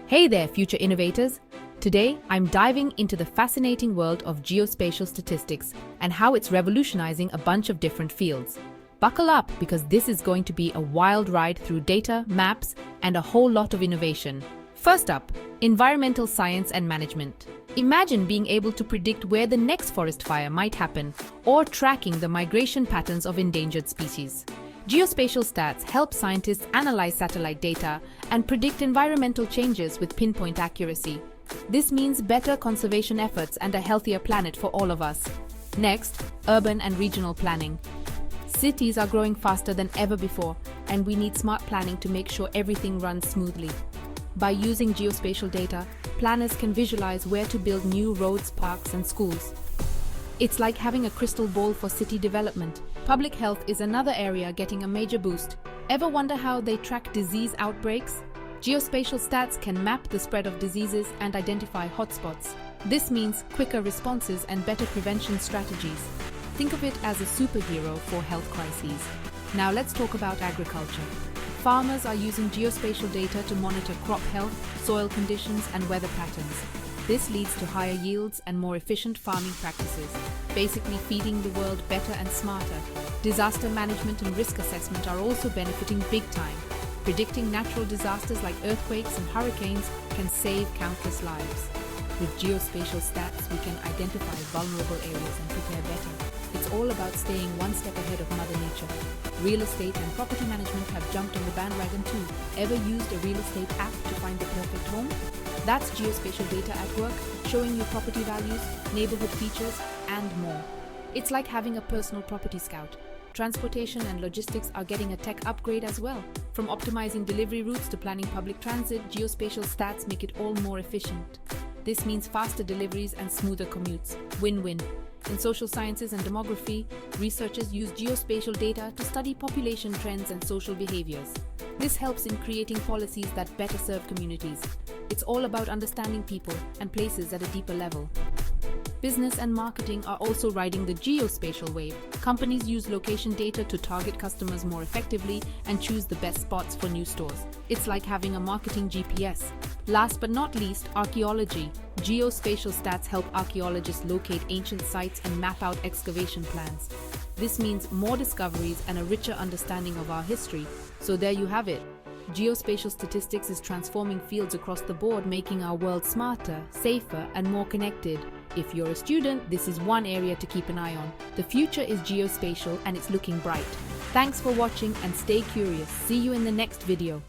Hey there, future innovators! Today, I'm diving into the fascinating world of geospatial statistics and how it's revolutionizing a bunch of different fields. Buckle up because this is going to be a wild ride through data, maps, and a whole lot of innovation. First up, environmental science and management. Imagine being able to predict where the next forest fire might happen or tracking the migration patterns of endangered species. Geospatial stats help scientists analyze satellite data and predict environmental changes with pinpoint accuracy. This means better conservation efforts and a healthier planet for all of us. Next, urban and regional planning. Cities are growing faster than ever before, and we need smart planning to make sure everything runs smoothly. By using geospatial data, planners can visualize where to build new roads, parks, and schools. It's like having a crystal ball for city development. Public health is another area getting a major boost. Ever wonder how they track disease outbreaks? Geospatial stats can map the spread of diseases and identify hotspots. This means quicker responses and better prevention strategies. Think of it as a superhero for health crises. Now let's talk about agriculture. Farmers are using geospatial data to monitor crop health, soil conditions, and weather patterns. This leads to higher yields and more efficient farming practices, basically feeding the world better and smarter. Disaster management and risk assessment are also benefiting big time. Predicting natural disasters like earthquakes and hurricanes can save countless lives. With geospatial stats, we can identify vulnerable areas and prepare better. It's all about staying one step ahead of Mother Nature. Real estate and property management have jumped on the bandwagon too. Ever used a real estate app to find the perfect home? That's geospatial data at work, showing you property values, neighborhood features, and more. It's like having a personal property scout. Transportation and logistics are getting a tech upgrade as well. From optimizing delivery routes to planning public transit, geospatial stats make it all more efficient. This means faster deliveries and smoother commutes. Win-win. In social sciences and demography, researchers use geospatial data to study population trends and social behaviors. This helps in creating policies that better serve communities. It's all about understanding people and places at a deeper level. Business and marketing are also riding the geospatial wave. Companies use location data to target customers more effectively and choose the best spots for new stores. It's like having a marketing GPS. Last but not least, archaeology. Geospatial stats help archaeologists locate ancient sites and map out excavation plans. This means more discoveries and a richer understanding of our history. So there you have it. Geospatial statistics is transforming fields across the board, making our world smarter, safer, and more connected. If you're a student, this is one area to keep an eye on. The future is geospatial and it's looking bright. Thanks for watching and stay curious. See you in the next video.